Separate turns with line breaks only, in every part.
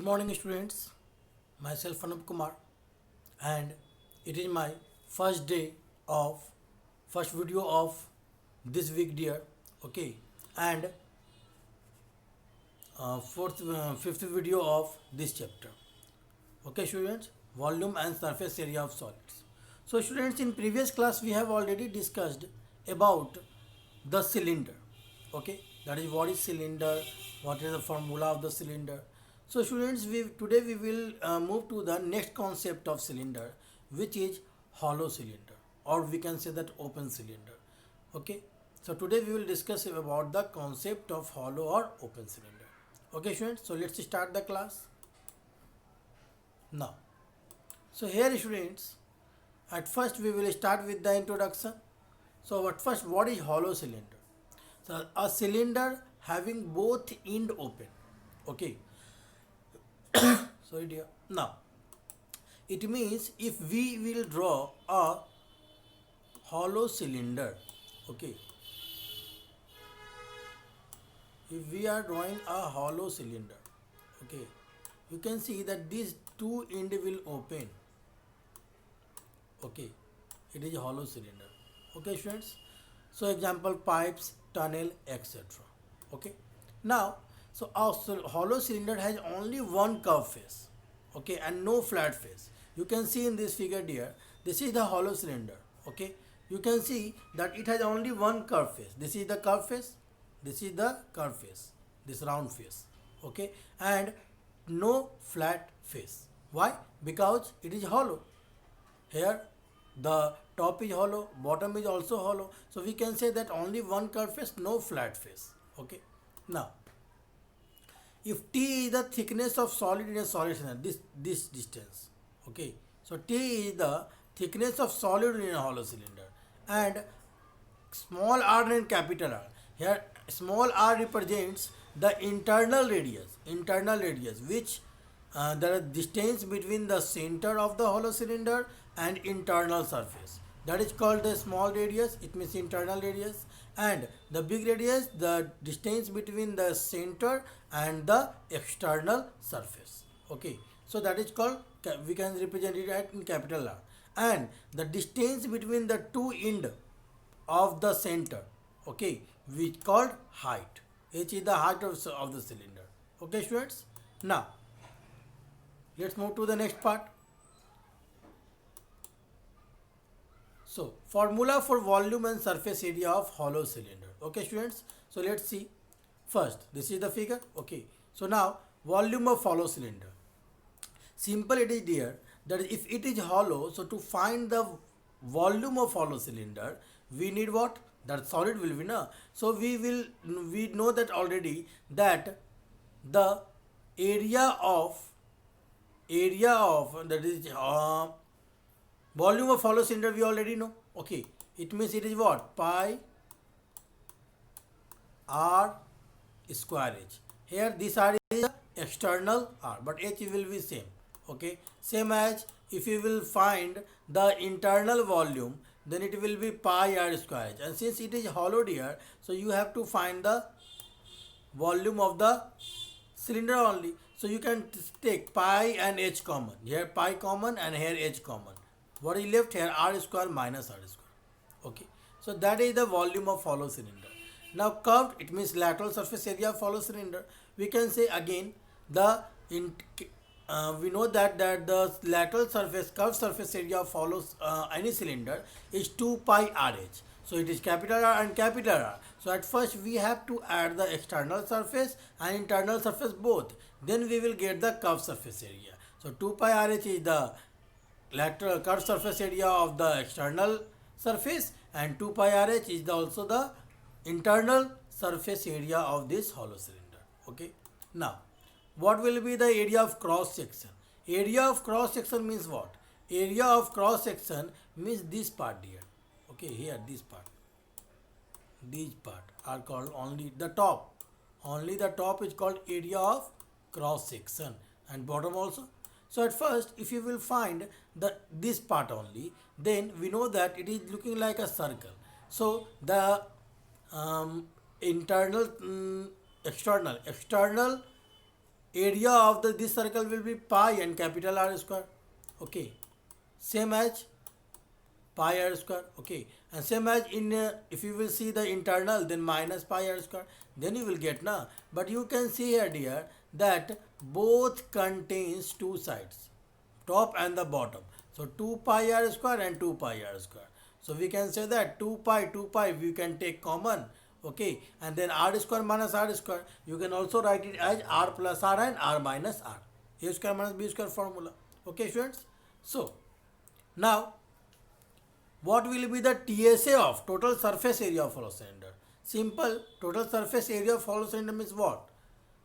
morning students, myself Anup Kumar, and it is my first day of first video of this week dear. Okay, and fifth video of this chapter. Okay students, volume and surface area of solids. So students, in previous class we have already discussed about the cylinder. Okay, that is what is cylinder, what is the formula of the cylinder. So students, today we will move to the next concept of cylinder, which is hollow cylinder, or we can say that open cylinder. Okay, so today we will discuss about the concept of hollow or open cylinder. Okay students, so let's start the class now. So here students, at first we will start with the introduction. So at first, what is hollow cylinder? So a cylinder having both end open. Okay. Sorry dear. Now, it means if we will draw a hollow cylinder, okay, if we are drawing a hollow cylinder, okay, you can see that these two end will open. Okay, it is a hollow cylinder. Okay students, so example pipes, tunnel, etc. Okay, now so our hollow cylinder has only one curved face, okay, and no flat face. You can see in this figure here, this is the hollow cylinder. Okay, you can see that it has only one curved face. This is the curved face, this is the curved face, this round face. Okay, and no flat face. Why? Because it is hollow. Here the top is hollow, bottom is also hollow, so we can say that only one curved face, no flat face. Okay, now if T is the thickness of solid in a solid cylinder, this distance, okay, so T is the thickness of solid in a hollow cylinder, and small r and capital R, here small r represents the internal radius which the distance between the center of the hollow cylinder and internal surface, that is called the small radius. It means internal radius. And the big radius, the distance between the center and the external surface. Okay, so that is called, we can represent it in capital R. And the distance between the two end of the center, okay, which called height. H is the height of the cylinder. Okay students, now let's move to the next part. So formula for volume and surface area of hollow cylinder. Okay students, so let's see. First, this is the figure. Okay, so now volume of hollow cylinder. Simple it is there that if it is hollow, so to find the volume of hollow cylinder, we need what? That solid will be na. So we know that already, that the area of that is volume of hollow cylinder we already know. Okay, it means it is what? Pi r square h. Here this r is external r, but h will be same. Okay, same as if you will find the internal volume, then it will be pi r square h. And since it is hollow here, so you have to find the volume of the cylinder only. So you can take pi and h common. Here pi common and here h common. What is left here? R square minus r square. Okay, so that is the volume of hollow cylinder. Now curved, it means lateral surface area of hollow cylinder. We can say again the we know that the lateral surface, curved surface area of any cylinder is 2 pi RH. So it is capital R and capital R. So at first we have to add the external surface and internal surface both. Then we will get the curved surface area. So 2 pi RH is the lateral curved surface area of the external surface, and 2 pi RH is also the internal surface area of this hollow cylinder. Okay, now what will be the area of cross section? Area of cross section means what? Area of cross section means this part here. Okay, here this part, these part are called only the top. Only the top is called area of cross section, and bottom also. So at first, if you will find this part only, then we know that it is looking like a circle. So the internal external area of this circle will be pi and capital R square. Okay, same as pi r square. Okay, and same as in if you will see the internal, then minus pi r square, then you will get na. But you can see here dear that both contains two sides, top and the bottom. So 2 pi r square and 2 pi r square. So we can say that 2 pi we can take common. Okay, and then r square minus r square, you can also write it as r plus r and r minus r, a square minus b square formula. Okay students, so now what will be the TSA of total surface area of hollow cylinder? Simple, total surface area of hollow cylinder means what?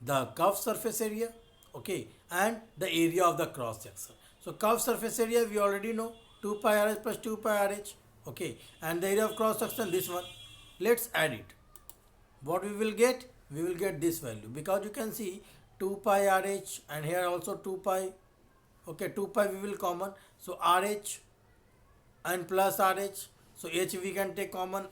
The curved surface area, okay, and the area of the cross section. So curved surface area we already know, 2 pi rh plus 2 pi rh, okay, and the area of cross section this one. Let's add it. What we will get? We will get this value, because you can see 2 pi rh and here also 2 pi, okay, 2 pi we will common, so rh and plus rh, so h we can take common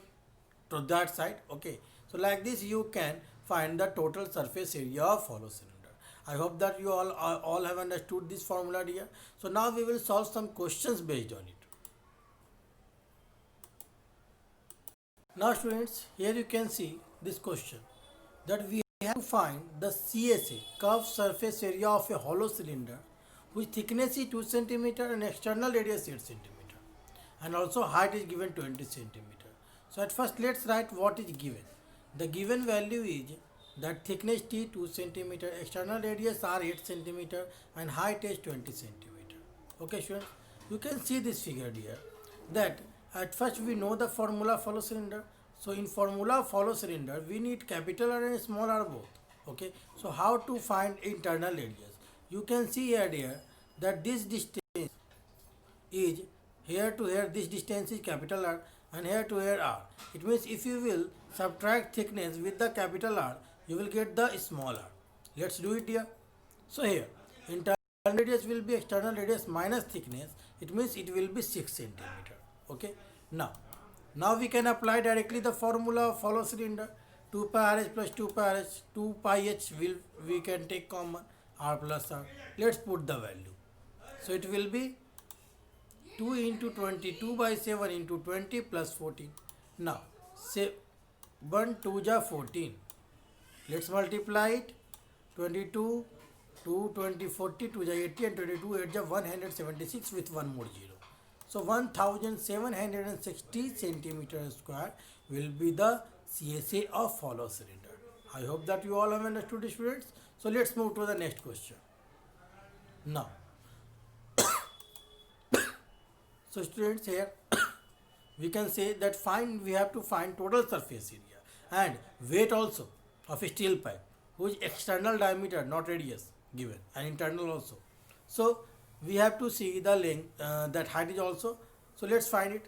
to that side. Okay, so like this you can find the total surface area of hollow cylinder. I hope that you all have understood this formula here. So now we will solve some questions based on it. Now students, here you can see this question, that we have to find the CSA, curved surface area of a hollow cylinder whose thickness is 2 cm and external radius 8 cm, and also height is given 20 cm. So at first let's write what is given. The given value is that thickness T 2 cm, external radius R 8 cm and height is 20 cm. Okay students, you can see this figure here, that at first we know the formula of hollow cylinder. So in formula of hollow cylinder we need capital R and small r both. Okay, so how to find internal radius? You can see here that this distance is here to here, this distance is capital R, and here to here r. It means if you will subtract thickness with the capital R, you will get the small r. Let's do it here. So here internal radius will be external radius minus thickness. It means it will be 6 cm. Okay, now we can apply directly the formula of hollow cylinder. 2 pi rh plus 2 pi rh, 2 pi h will we can take common, r plus r. Let's put the value. So it will be 2 into 22 by 7 into 20 plus 14. Now say 1 2 ja 14. Let's multiply it. 22 2 20 40 2 ja 80 and 22 8 ja 176 with one more 0. So 1760 centimeter square will be the CSA of hollow cylinder. I hope that you all have understood, students. So let's move to the next question. Now, so students, here we can say that we have to find total surface area and weight also of a steel pipe, whose external diameter, not radius, given, and internal also. So we have to see the length, that height is also. So let's find it.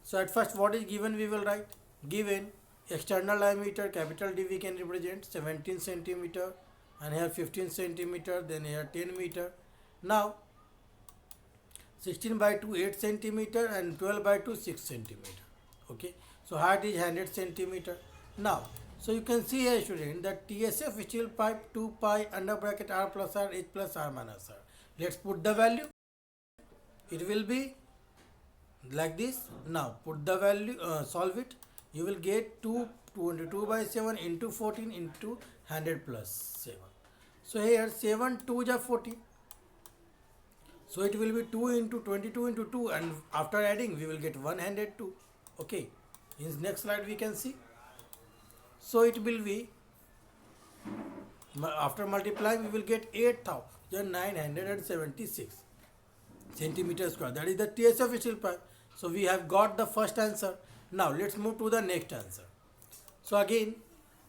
So at first what is given we will write. Given external diameter, capital D we can represent 17 centimeter, and here 15 centimeter, then here 10 meter. Now 16 by 2 8 centimeter and 12 by 2 6 centimeter. Okay, so height is 100 centimeter. Now so you can see here student that TSA of steel pipe 2 pi under bracket r plus r h plus r minus r. Let's put the value. It will be like this. Now put the value, solve it. You will get 22 by 7 into 14 into 100 plus 7. So here 7 2 ja 14. So it will be 2 into 22 into 2, and after adding we will get 102. Okay, in next slide we can see. So it will be, after multiplying we will get 8,976 centimeter square. That is the TSA of steel pipe. So we have got the first answer. Now let's move to the next answer. So again,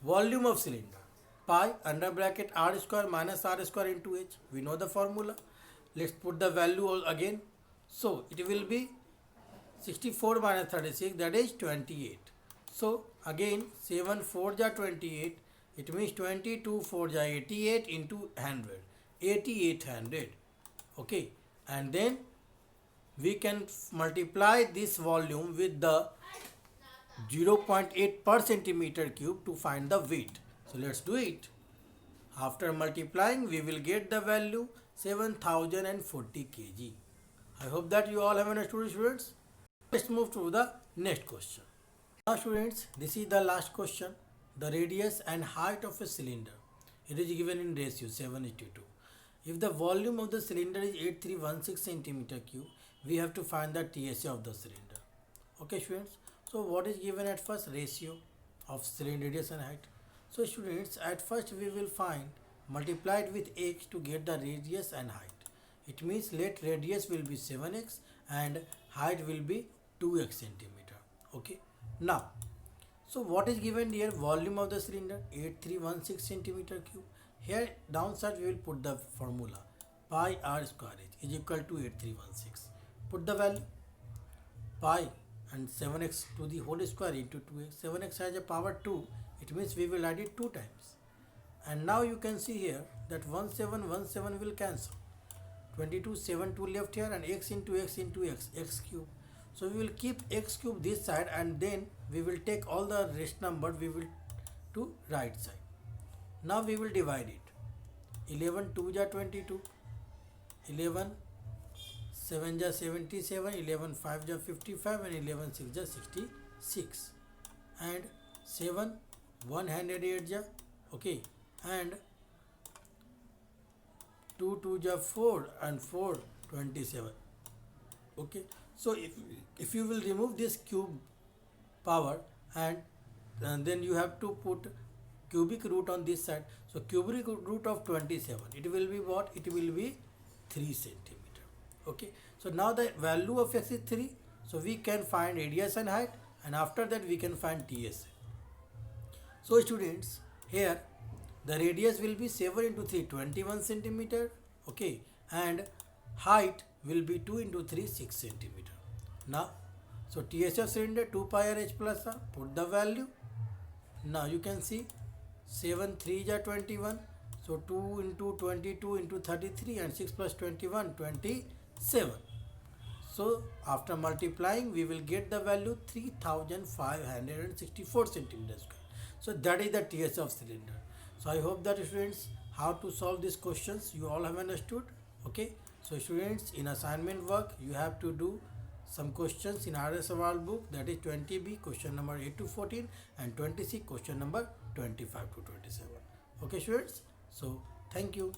volume of cylinder, pi under bracket r square minus r square into h. We know the formula. Let's put the value again. So it will be 64 minus 36, that is 28. So again 7 4 ja 28. It means 22 4 ja 88 into 100, 8800. Okay, and then we can multiply this volume with the 0.8 per centimeter cube to find the weight. So let's do it. After multiplying, we will get the value 7040 kg. I hope that you all have understood, students. Let's move to the next question. Now students, this is the last question. The radius and height of a cylinder. It is given in ratio 7:2. If the volume of the cylinder is 8316 centimeter cube, we have to find the TSA of the cylinder. Okay students. So what is given at first? Ratio of cylinder radius and height. So students, at first we will find multiplied with x to get the radius and height. It means let radius will be 7x and height will be 2x centimeter. Okay. Now, so what is given here? Volume of the cylinder 8316 centimeter cube. Here downside we will put the formula pi r square h is equal to 8316. Put the value pi and 7x to the whole square into 2x. 7x has a power 2. It means we will add it 2 times. And now you can see here that 1717 will cancel. 22 7 2 left here and x into x into x cube. So we will keep x cube this side and then we will take all the rest number we will to right side. Now we will divide it. 11 2 ja 22, 11 7 ja 77, 11 5 ja 55 and 11 6 ja 66 and 7 108 ja okay and 2 2 ja 4 and 4 27. Okay, so if you will remove this cube power and then you have to put cubic root on this side. So cubic root of 27, it will be what? It will be 3 centimeter. Okay, so now the value of x is 3, so we can find radius and height, and after that we can find TSA. So students, here the radius will be 7 into 3 21 centimeter. Okay, and height will be 2 into 3 6 centimeter. Now, so TSA of cylinder 2 pi r h plus r, put the value. Now you can see 7 3 ja 21, so 2 into 22 into 33 and 6 plus 21 27. So after multiplying we will get the value 3564 centimeter square. So that is the TSA of cylinder. So I hope that students, how to solve these questions you all have understood. Okay, so students, in assignment work you have to do some questions in RS Award book, that is 20B question number 8 to 14 and 20C question number 25 to 27. Okay students, so thank you.